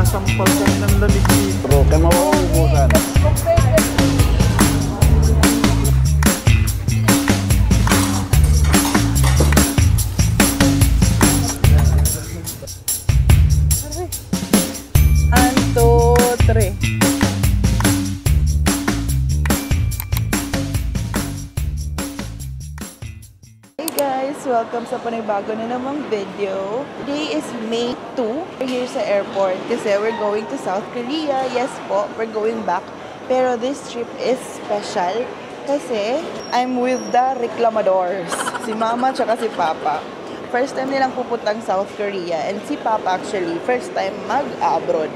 sinasampal kami ng lamig dito. Bro, kaya mauubusan. Welcome sa panibago na namang video. Today is May 2. We're here sa airport kasi we're going to South Korea. Yes po, we're going back. Pero this trip is special kasi I'm with the reclamadors. Si Mama tsaka si Papa. First time nilang pupuntang South Korea. And si Papa actually, first time mag-abroad.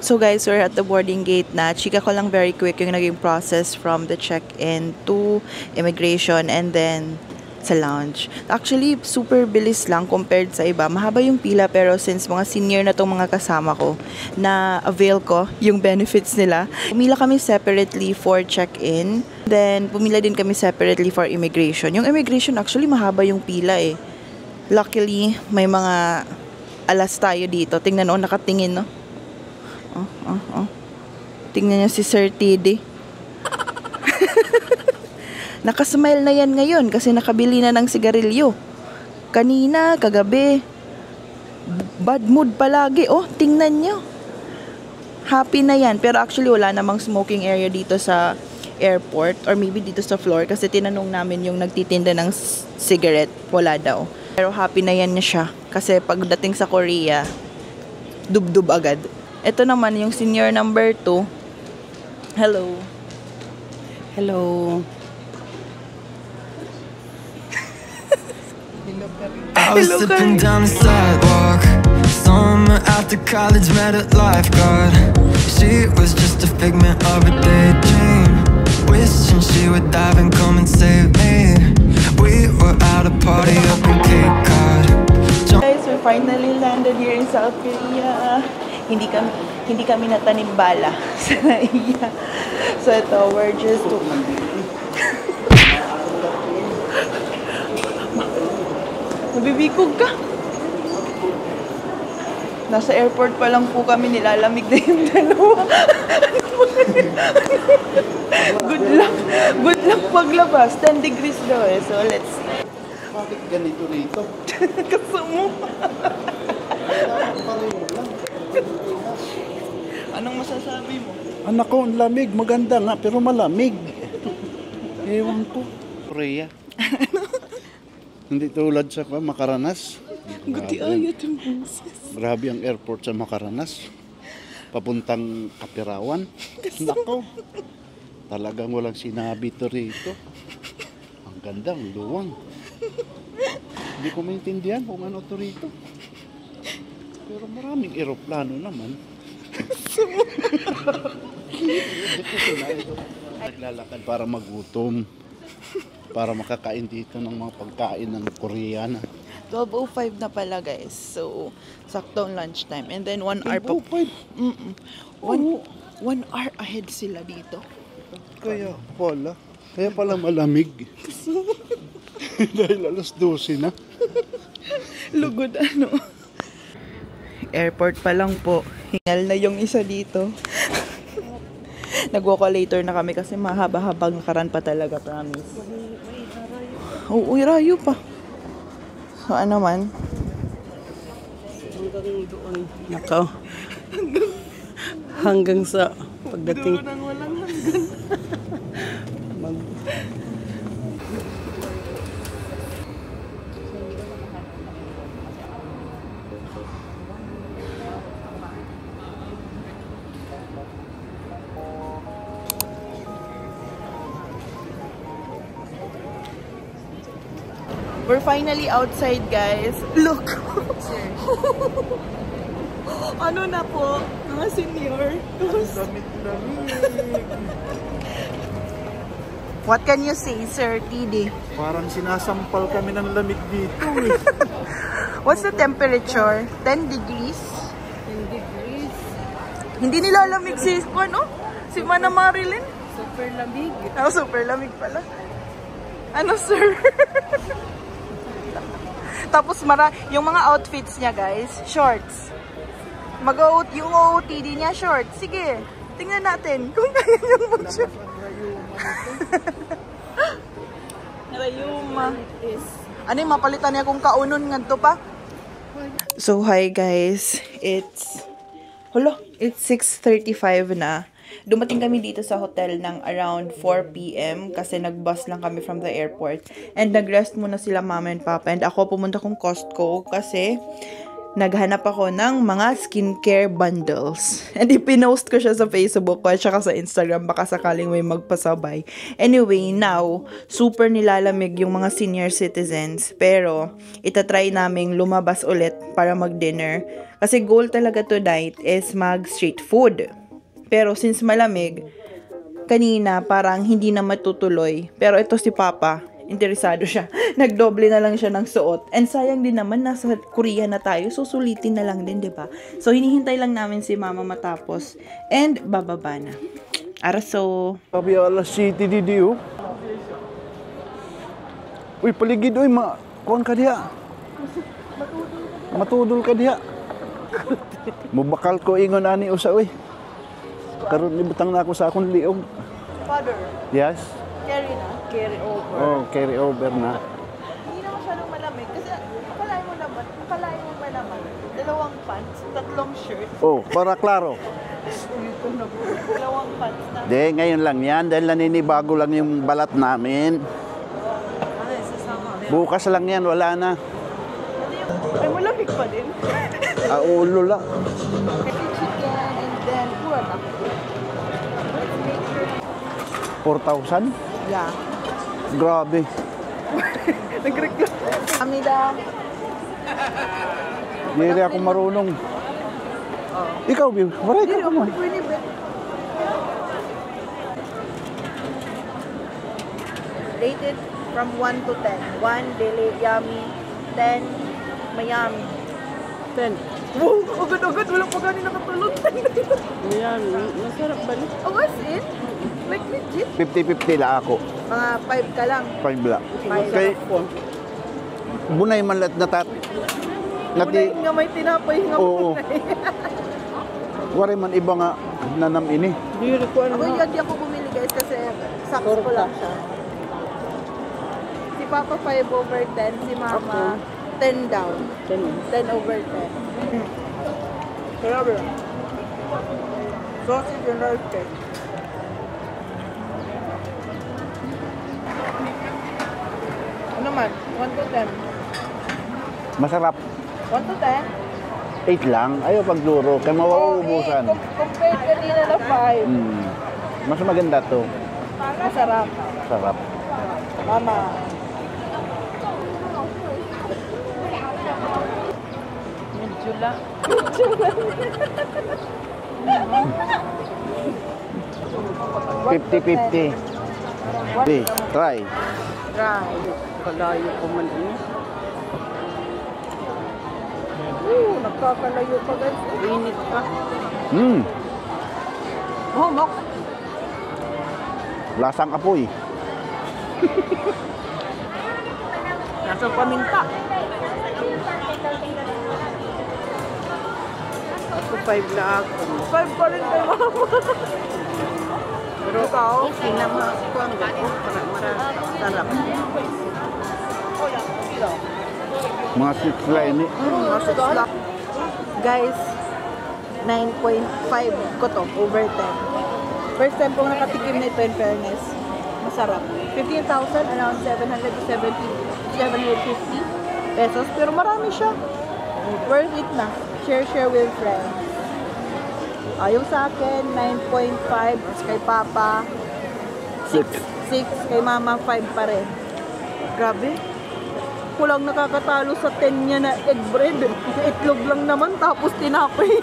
So guys, we're at the boarding gate na. Chika ko lang very quick yung naging process from the check-in to immigration and then sa lounge. Actually, super bilis lang compared sa iba. Mahaba yung pila pero since mga senior na tong mga kasama ko, na avail ko yung benefits nila. Pumila kami separately for check-in. Then, pumila din kami separately for immigration. Yung immigration, actually, mahaba yung pila eh. Luckily, may mga alas tayo dito. Tingnan o, nakatingin no. Tingnan niyo si Sir TD. Nakasmile na yan ngayon kasi nakabili na ng sigarilyo. Kanina, kagabi. Bad mood palagi. Oh, tingnan niyo. Happy na yan. Pero actually wala namang smoking area dito sa airport or maybe dito sa floor kasi tinanong namin yung nagtitinda ng cigarette. Wala daw. Pero happy na yan niya siya kasi pagdating sa Korea, dub-dub agad. Ito naman yung senior number 2. Hello. Hello. I was slipping down the sidewalk. Summer after college, met a lifeguard. She was just a figment of a daydream, wishing she would dive and come and save me. We were at a party up in Cape Cod. Guys, we finally landed here in South Korea. Hindi kami natanim bala sa naiya. So ito, we're just mabibikog ka. Nasa airport pa lang po kami, nilalamig na yung dalawa. Good luck paglabas. 10 degrees daw eh. So let's see. Bakit ganito rito? Kasama. Anong masasabi mo? Anak ko, ang lamig. Maganda nga, pero malamig. Ewan ko. Korea. Hindi tulad sa Makaranas. Guti ayat yung boses. Grabe ang airport sa Makaranas. Papuntang Kapirawan. Nako. Talagang walang sinabi to rito. Ang ganda, ang luwang. Hindi ko maintindihan kung ano to rito. Pero maraming eroplano naman. Naglalakad para magutom. Para makakain dito ng mga pagkain ng Koreana. 12:05 na pala guys. So, saktong lunchtime. And then 1 hour pa. 1 hour ahead sila dito. Kaya pala malamig. Dahil alas 12 na. Lugod ano. Airport pa lang po. Hingal na yung isa dito. Nag-walk-later na kami kasi mahaba-habang nakaran pa talaga, promise. Oo, rayo pa. So, ano man? Nako. Hanggang sa pagdating. Doon ang walang hanggan. We're finally outside, guys. Look! Ano na po? Mga senior. What can you say, Sir TD? Parang sinasampal kami ng lamig dito eh. What's the temperature? 10 degrees? 10 degrees. Hindi nilalamig si, ano? Si Mana Marilyn? Super lamig. Oh, super lamig pala. Ano, sir? Tapos yung mga outfits niya guys, shorts. Yung OOTD niya shorts. Sige, tingnan natin kung kaya niyang mag-short. Rayuma. Ano yung mapalitan niya kung kaunon nga to pa? So hi guys, it's 6:35 na. Dumating kami dito sa hotel ng around 4 PM kasi nag-bus lang kami from the airport. And nag-rest muna sila mama and papa. And ako pumunta kong Costco kasi naghanap ako ng mga skincare bundles. And ipinost ko siya sa Facebook ko at saka sa Instagram baka sakaling may magpasabay. Anyway, now, super nilalamig yung mga senior citizens. Pero, itatry naming lumabas ulit para mag-dinner. Kasi goal talaga tonight is mag-street food. Pero since malamig, kanina parang hindi na matutuloy. Pero ito si Papa, interesado siya. Nagdoble na lang siya ng suot. And sayang din naman, nasa Korea na tayo. Susulitin na lang din, diba? So, hinihintay lang namin si Mama matapos. And, bababa na. Araso. Sabi alas city di oh. Uy, paligid oy, kuan ka diha. Matudol ka diha. Mubakal ko ingon ani usa oy. Karon ibutang na ako sa akong liog. Father, Yes. carry na. Carry over. Oh, carry over na. Hindi na masyadong malamig. Kasi, akalain mo ba naman? 2 pants, 3 shirt, Oh, para klaro. 2 pants na. De, ngayon lang yan dahil naninibago lang yung balat namin. Bukas lang yan, wala na. Ay, malamig pa din. Ulo lang. Chicken and then pura. 4,000? Yeah. Grabe. Nag-reklamo. Amida. Hindi ako marunong. Ikaw, Bill. Waray ka mo. Rated from 1 to 10. 1, Dele, Yummy. 10, Miami. 10. Wow, agad-agad. Walang pa gani nakatulog. Ayan, masarap ba rin? Oh, as in? Like legit? 50-50 lang ako. Mga 5 ka lang. 5 lang. 5. Kay, bunay man lahat natat. Unay nga may tinapay nga Oo. bunay. Waray man iba nga nanam ini. Diri ko ano Ako na. hindi ako bumili guys kasi saks ko lang siya. Si Papa 5 over 10, si Mama 10 down. 10 over 10. Grabe. Sausage and rice cake. Ano man? 1 to 10. Masarap. 1 to 10? 8 lang. Ayaw pagduro. Kaya mawaubusan. Compared kanina na 5. Mas maganda to. Masarap. Sarap. Mama. Medyo lang. 50-50. Di, try. Try. Kalayo ko man ini. Nagkakalayo pa guys. Init pa. Humok. Lasang apoy. Nasa paminta. Ako 5 na ako. 5 pa rin kay Mama. Pero okay na mga kuwang gano'n. Sarap. Mga 6 line ni. Guys, 9.5 ko to, over 10. First time kong nakatikim nito in fairness. Masarap. 15,000, around 700 to 750 pesos. Pero marami siya. Worth it na. Share with friends. Yung sa akin, 9.5. Kay Papa, 6. Kay Mama, 5 pa rin. Grabe. Kulang nakakatalo sa 10 niya na egg bread. Itlog lang naman, tapos tinapay.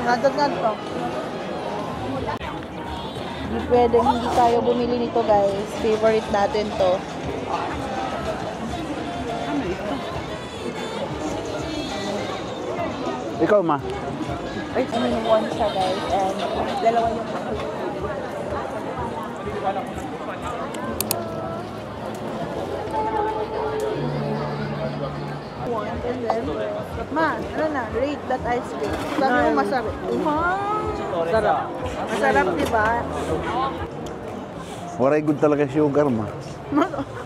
Agad to. Hindi pwedeng hindi tayo bumili nito guys. Favorite natin to. Ikaw, ma. I mean, one siya guys. And dalawa yung Ma, ano na? Rate that ice cream. Sabi mo masarap. Wow! Sarap. Masarap, diba? Waray good talaga sugar, ma.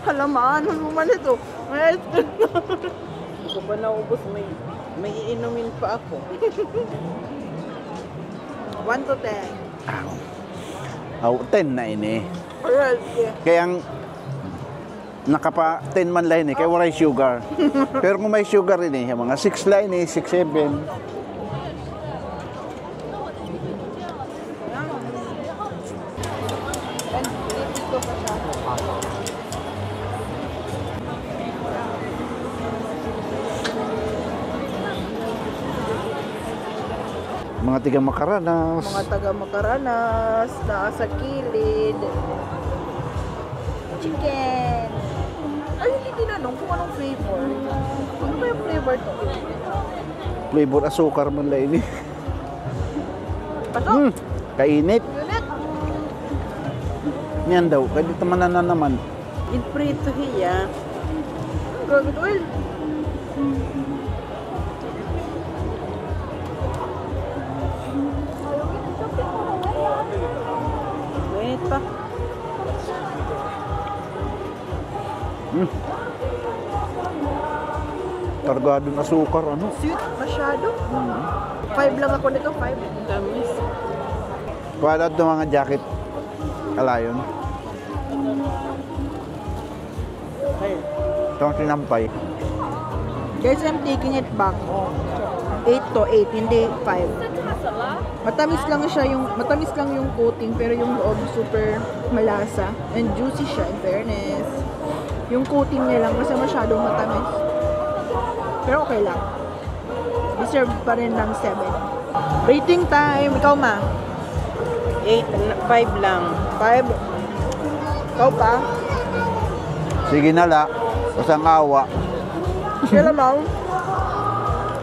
Halamaan, ano man ito? May ice cream. Hindi ko pa naubos. May iinumin pa ako. 1 to 10. Aw, 10 na ini. Alright, yeah. Kaya ang nakapa 10 man lain kaya waray sugar. Pero kung may sugar ini, mga 6 lain 6, 7. Mga tiga Makaranas. Mga taga Makaranas, nasa kilid. Chicken! Ay, hindi tinanong kung anong flavor. Ano ba yung flavor to? Flavor asukar man lain Patok! Kainit. Unit! Yan daw. Kaya dito manana naman. Inprito hiya. Grabe ito, oil. Wait pa. Kargado ng asukar, ano? Sweet masyado. 5 lang ako nito, 5. Tamis. Kuha ito mga jacket. Kalayon. Ay. Ito ang sinampay. Guys, I'm taking it back. 8 to 8, hindi 5. Matamis lang yung coating, pero yung loob super malasa and juicy siya, in fairness. Yung coating niya lang kasi masyadong matamis. Pero okay lang. Deserve pa rin ng 7. Rating time, ikaw ma? 5 lang. 5. Ikaw pa? Sige na la. Pasang awa. Kailan mo?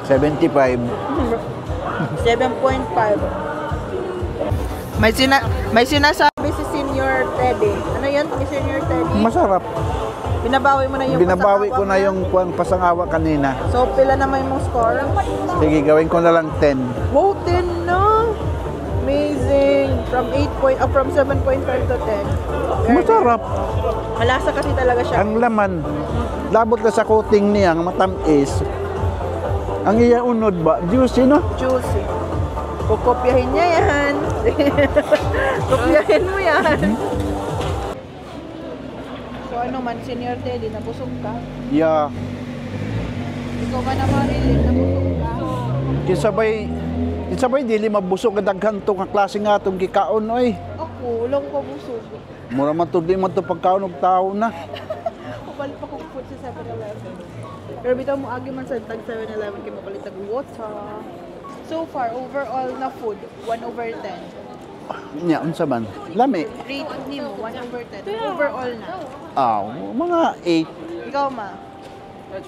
75. 7.5. May sinasabi si Senior Teddy. Ano yan, si Senior Teddy? Masarap. Binabawi mo na yung Binabawi ko pasangawa na yung pasangawa kanina. So, pila naman yung score? Sige, gawin ko na lang 10. Wow, 10 na! Amazing! From 7.5 to 10. Masarap. Malasa kasi talaga siya. Ang laman. Labot na sa coating niya, ang matamis. Ang iya unod ba? Juicy, no? Juicy. Kukopyahin niya yan. Kopyahin mo yan. So ano man, Senior Teddy, nabusog ka? Yeah. Ikaw ka na Marilyn, nabusog ka? Kisabay dili mabusog ang daghan to nga klase nga itong gikaon, oy. Ako, wala ko kabusog. Mura man to, di man to pagkaon og tao na. Kapalit pa kong food sa 7-Eleven. Pero bitaw mo agi man sa tag 7-Eleven kay mapalit tag water. So far, overall na food, 1/10. Nya, unsa man? Lami. Rate ni mo, 1/10. Overall na. Mga 8. Ikaw ma? 9.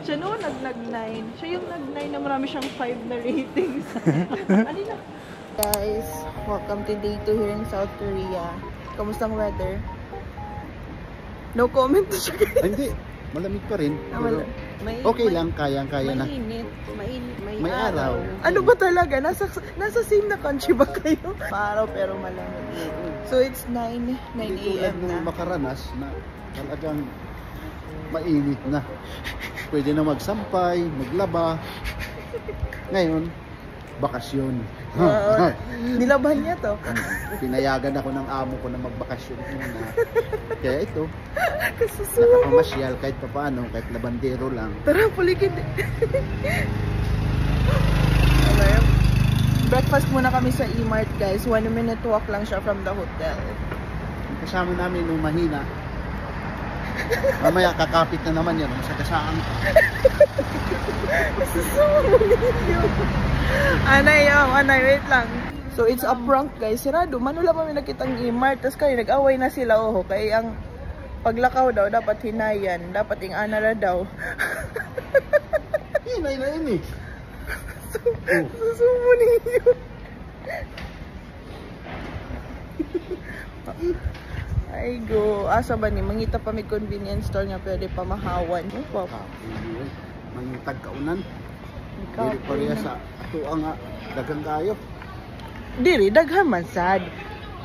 Siya noon nag-9. Siya yung nag-9 na marami siyang 5 na ratings. Alina. Guys, welcome to day 2 here in South Korea. Kamusta ang weather? No comment to siya guys. Ay, hindi. Malamig pa rin. Pero okay lang, kayang-kaya na. Mainit. May araw. Ano ba talaga? Nasa same na country ba kayo? Araw pero malamig. So it's 9 Hindi tulad a.m. ng na. Makaranas na talagang mainit na. Pwede na magsampay, maglaba. Ngayon, bakasyon. Nilaban niya to. Pinayagan ako ng amo ko na magbakasyon muna. Kaya ito, Kasusunod. nakapamasyal kahit papaano, kahit labandero lang. Tara, puligid. Breakfast muna kami sa E-Mart guys. 1-minute walk lang siya from the hotel. Kasama namin nung mahina. Mamaya kakapit na naman yan sa kasaan. Anay, wait lang. So it's a prank guys. Sirado, manula pa may nakitang E-Mart. Tapos kayo, nag-away na sila. Kaya ang paglakaw daw, dapat hinayan. Dapat ingana na daw. Hinay na yun eh. Susumo ninyo. Ay go. Asa ba ni? Mangita pa may convenience store nga pwede pa mahawan. Opo. Mangitag kaunan. Dili pareha sa tuang nga dagang kayo. Diri, daghan man sad.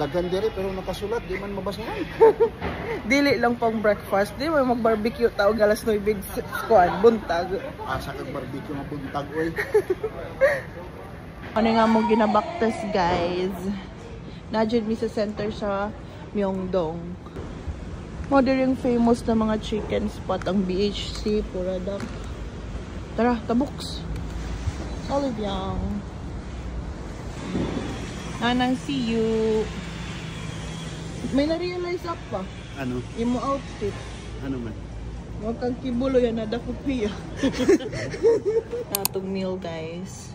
Dagan diri pero nakasulat di man mabasahan. Dili lang pang breakfast. Di mo mag-barbecue tao galas 9 squad. Buntag. Asa kag barbecue nga buntag oy. Ano nga mo ginabaktas guys? Najud mi sa center sa Myeongdong. Mo yung famous na mga chicken spot ang BHC Puradak. Tara, tabuks. Olivyang. Nanang see you. May na-realize up pa. Ano? Imo outfit. Ano man? Huwag kang kibulo yan na dakupiya. Natong meal guys.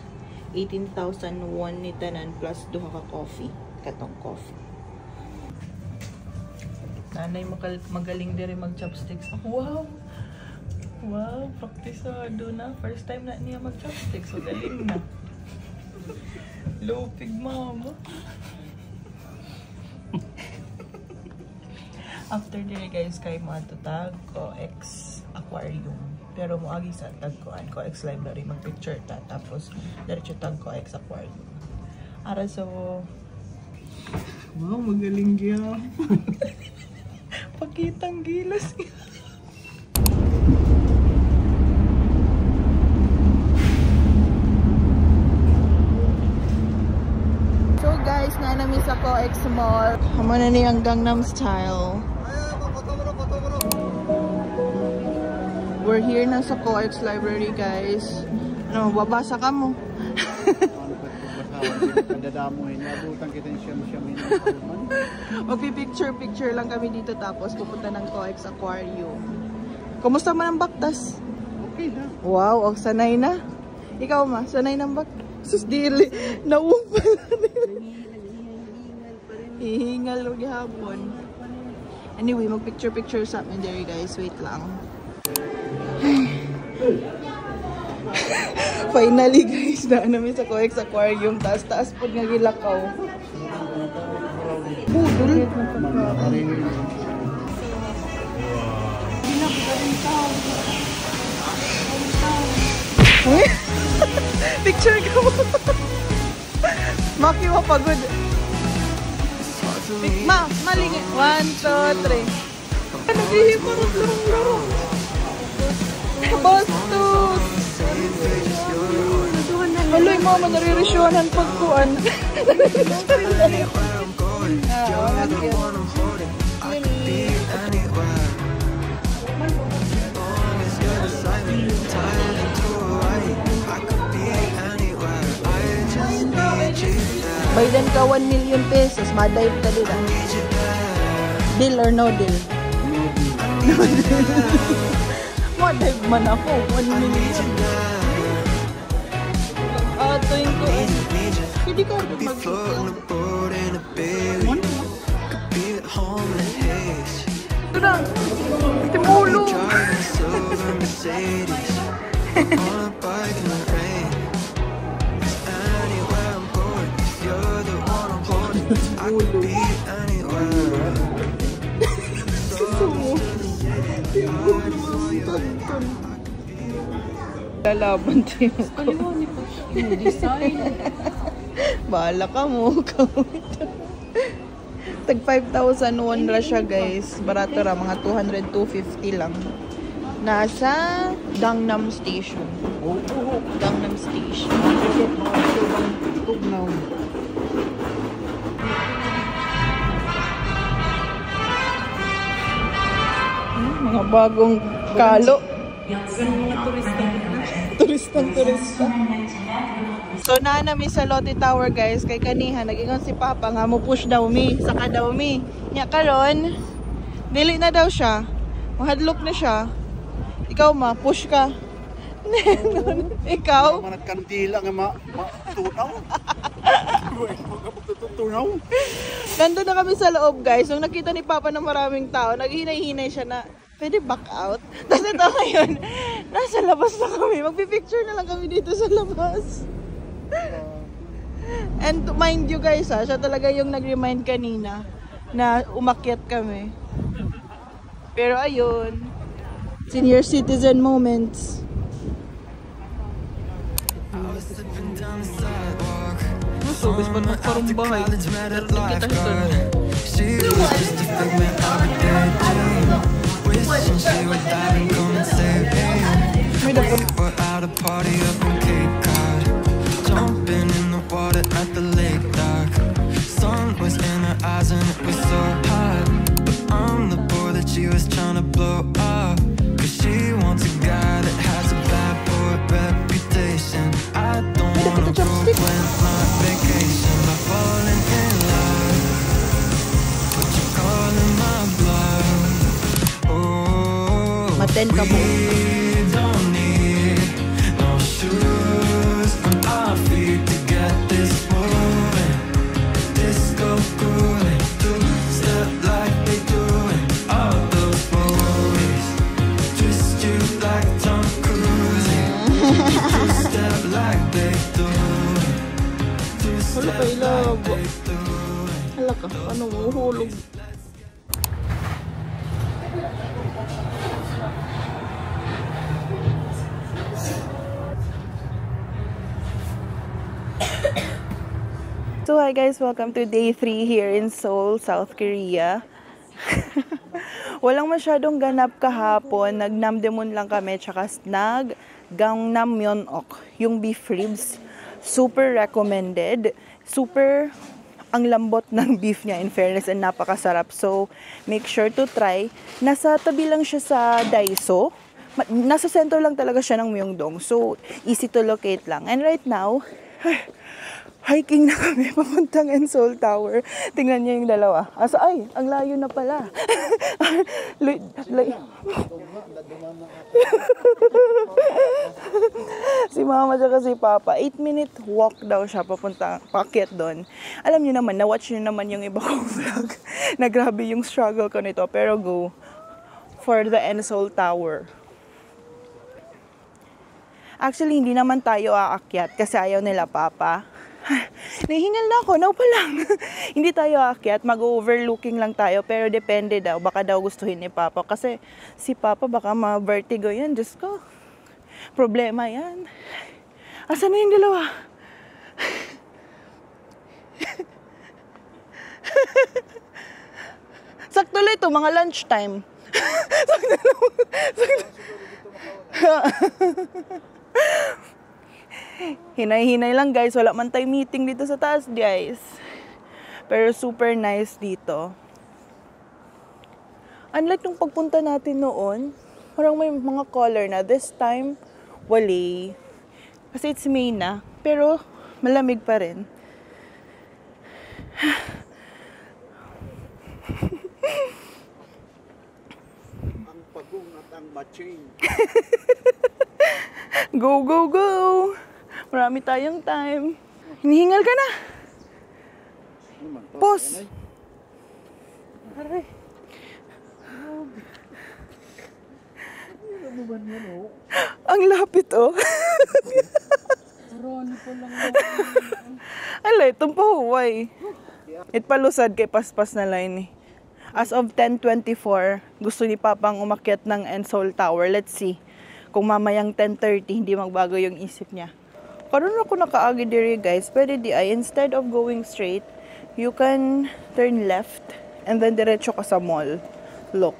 18,000 won ni tanan plus duha ka coffee. Katong coffee. Nanay magaling diri mag-chopsticks. Oh, wow! Wow, praktisado na. First time na niya mag-chopsticks. So galing na. Lupig mama. After diri guys kay mo ato tag COEX aquarium. Pero mo agi sa tag COEX library mag-picture ta tapos diretso tag COEX aquarium. Ara so wow, magaling gyud. Pakitang gilas. So guys, nanami sa COEX Mall. Hamo na niyang Gangnam Style. We're here na sa COEX library guys. Ano, babasa ka mo? Kadadamuhin, nabutan kita yung siyam-siyamin. Magpipicture-picture lang kami dito tapos pupunta ng COEX Aquarium. Kumusta man ang baktas? Okay na. Wow, sanay na. Ikaw ma, sanay ng baktas? Sus, dili. Naumpal na hihingal o gihapon. Anyway, mag-picture-picture sa amin there guys. Wait lang. Finally guys, daan namin sa COEX Aquarium. Taas-taas po nga gilakaw. Budol. Picture ka mo. Maki mo pagod. Ma, malingi. 1, 2, 3. Naghihiparot larong-larong. Bastos! Haloy mo, manaririsyonan pagkuan. Baydan ka 1 million pesos, madive ka din. Deal or no deal? No deal. Madive man ako, 1 million. Tuwing ko eh. Hindi ka mag-ito. Ito na. Timulo. Lalaban tayo ko. Bahala ka mo. Tag 5,000 won ra siya guys. Barato ra, mga 200-250 lang. Nasa Gangnam Station. Gangnam Station. Mga bagong kalo. Turista. So naanami sa Lotte Tower guys. Kay kaniha nagingon si Papa nga mo push daw mi, saka daw mi. Nya karon dili na daw siya. Mahadlok na siya. Ikaw ma, push ka. Ikaw? Manat kandila nga matunaw. Tunaw. Nandun na kami sa loob guys. Nung nakita ni Papa ng maraming tao, naghinay-hinay siya na pwede back out. Tapos ito ngayon, nasa labas na kami. Magpipicture na lang kami dito sa labas. And mind you guys ha, siya talaga yung nag-remind kanina na umakyat kami. Pero ayun, senior citizen moments. Subis pa ng parang bahay. Kita ito. She was just a figment of a daydream. Wishing she would die and come and save me. We were at a party up in Cape Cod, jumping in the water at the lake dock. Sun was in her eyes and it was so hot, but I'm the boy that she was trying to blow up. Cause she wants a guy that has a bad boy reputation. I don't wanna ruin my vacation by falling in love. What you calling my bluff? Oh, Maten ka mo. we don't need no shoes on our feet to get this moving. Disco cooling, two-step like they do in all those movies. Twist you like Tom Cruise, two-step like they do. Wala pa ilabo. Hala ka, ano mo hulog? So hi guys, welcome to day 3 here in Seoul, South Korea. Walang masyadong ganap kahapon, nag-namdaemun lang kami, tsaka nag-gangnam-myeonok, yung beef ribs. Super recommended, super ang lambot ng beef niya in fairness and napakasarap. So make sure to try. Nasa tabi lang siya sa Daiso. Nasa center lang talaga siya ng Myeongdong. So easy to locate lang. And right now, hiking na kami papuntang Seoul Tower. Tingnan niyo yung dalawa. Ay, ang layo na pala. Si mama siya kasi papa. 8-minute walk daw siya papunta, paakyat doon. Alam niyo naman, na-watch niyo naman yung iba kong vlog. Na grabe yung struggle ko nito. Pero go for the Seoul Tower. Actually, hindi naman tayo aakyat kasi ayaw nila papa. Nahingal na ako, now pa lang. Hindi tayo aakyat, mag-overlooking lang tayo. Pero depende daw, baka daw gustuhin ni papa. Kasi si papa baka ma-vertigo yan. Diyos ko, problema yan. Asan na yung dalawa? Sakto lang ito, mga lunchtime. Hinay-hinay lang guys, wala man tayo meeting dito sa taas guys. Pero super nice dito. Unlike nung pagpunta natin noon, parang may mga color na. This time, wala. Kasi it's May na, pero malamig pa rin. Ang pagong at ang matching. Go, go, go! Marami tayong time. Hinihingal ka na. Pause. Aray. Ang lapit oh. Alay, itong pahuway. Itpalusad kay paspas na line eh. As of 10:24, gusto ni Papang umakyat ng Seoul Tower. Let's see. Kung mamayang 10:30, hindi magbago yung isip niya. Karoon ako nakaagi diri guys. Pwede di ay, instead of going straight, you can turn left and then diretso ka sa mall. Look.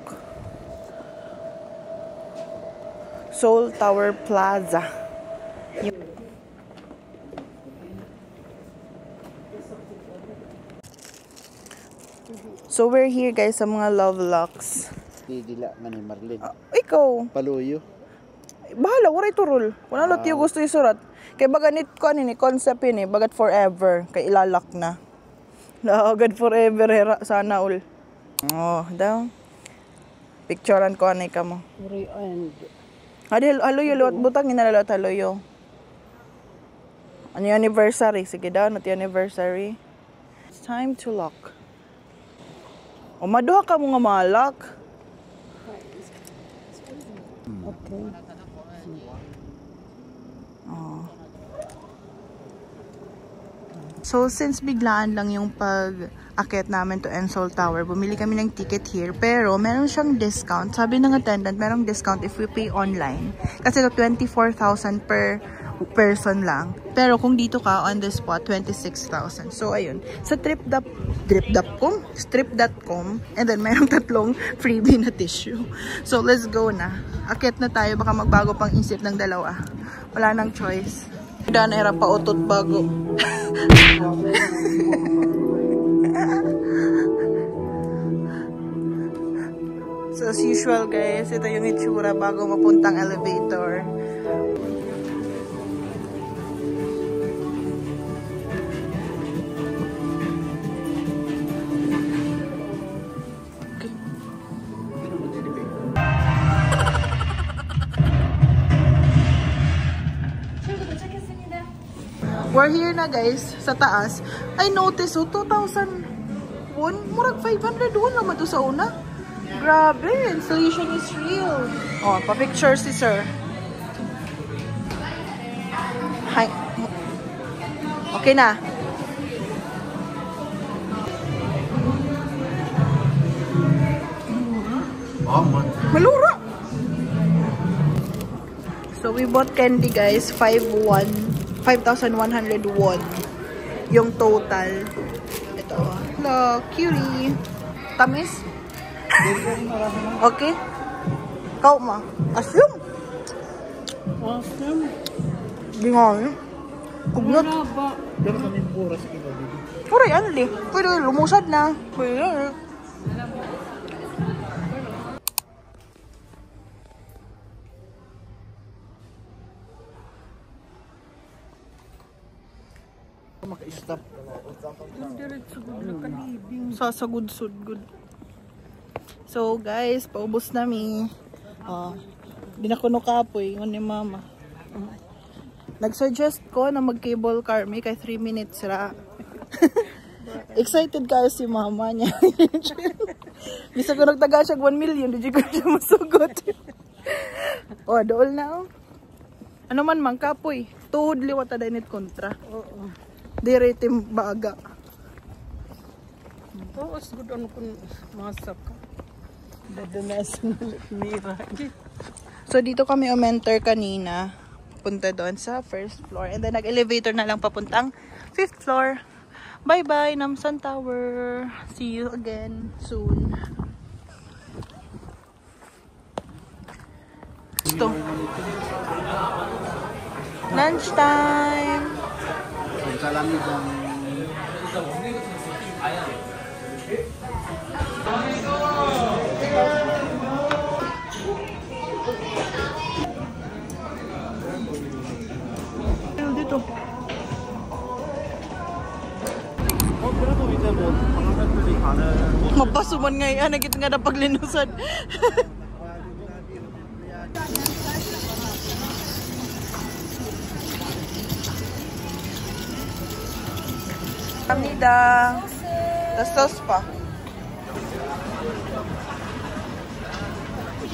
Seoul Tower Plaza. So we're here guys sa mga Love Locks. Didila nga ni Marlene. Ikaw. Paluyo. Bahala, waray turol. Wala lot yung gusto isurat. Kay baganit ko ni concept yun eh, bagat forever. Kay ilalak na. Agad forever, hera, sana ul. Oh, daw. Picturean ko anay ka mo. Hadi, haloyo, luwat butang, inalalot haloyo. Ano yung anniversary? Sige daw, not yung anniversary. It's time to lock. O, maduha ka mo nga malak. Okay. So, since biglaan lang yung akit namin to Ensol Tower. Bumili kami ng ticket here. Pero, meron siyang discount. Sabi ng attendant, merong discount if we pay online. Kasi ito, 24,000 per person lang. Pero, kung dito ka, on the spot, 26,000. So, ayun. Sa strip.com, and then, merong 3 freebie na tissue. So, let's go na. Akit na tayo. Baka magbago pang isip ng dalawa. Wala nang choice. Dan era pa utot bago. So, as usual guys, ito yung itsura bago mapuntang elevator. Okay. We're here na guys, sa taas. I noticed, 2,000 won. Murag 500 won naman to sa una. Grabe, installation is real. Oh, pa-picture si sir. Hi. Okay na. Malura. So we bought candy guys, 5,100 won. Yung total. Ito. Hello, cutie. Tamis? Okay. Kau ma. Asyum. Awesome. Di nga eh. Kugnot. Pero kami pura sa kinabi. Pura yan li. Pwede lumusad na. Pwede. Maka-stop. Sasagud-sud-gud. So guys, paubos nami. Di na kuno kapoy ngon ni mama. Nag-suggest ko na mag-cable car me kay 3 minutes ra. Excited kayo si mama niya. Bisa ko nagtaga siya 1 million, di ko siya masugot. Oh, dool na oh. Ano man mang kapoy, tuhod liwat ta dinit kontra. Oo. Di rating baga. Oo, good on kun masak ka. Dadanas mira. So dito kami umenter kanina. Punta doon sa first floor. And then nag-elevator na lang papuntang 5th floor. Bye-bye, Namsan Tower. See you again soon. Ito. Lunch time. Salamin ang dito. Mapasuman nga yan. Nagit nga na paglinusan. Kamida. The sauce pa.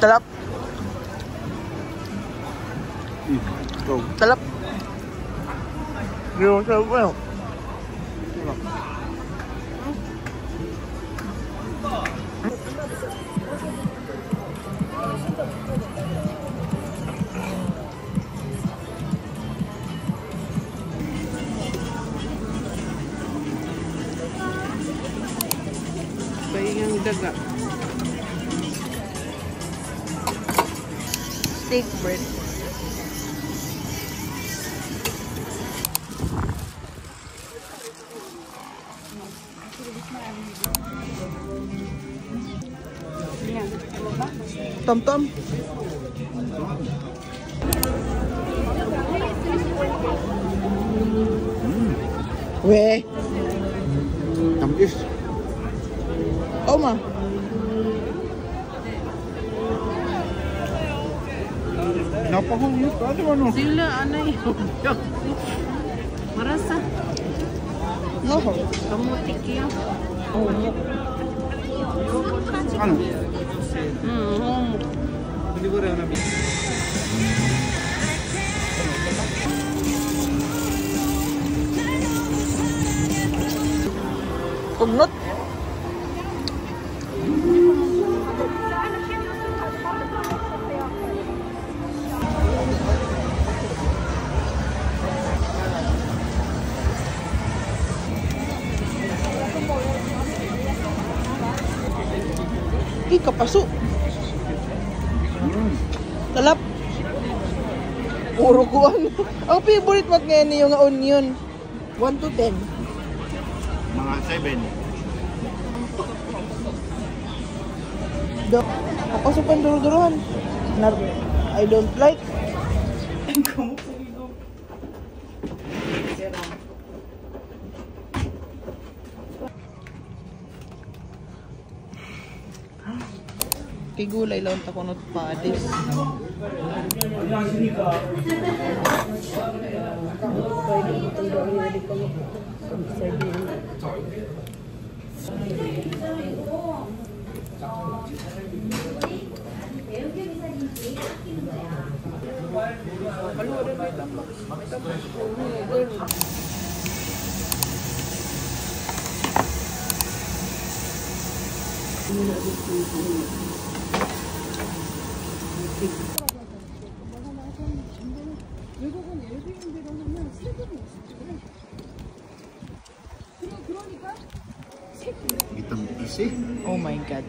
Talap. Talap. Yung sa well. Bayang daga. Steak bread. Tom-tom. Weh. tamis. Oh ma. Napakahulog. Ano? Sila anay. Marasa. No. Kamutik yan. Ano? Kugnot. Kapaso. Talap. Puro kuan. Ang favorite mat ngayon yung onion. 1 to 10. Mga 7. Ako sa panduro-duruhan. I don't like. Kay gulay lang takunot padis. Itong isi. Oh my God.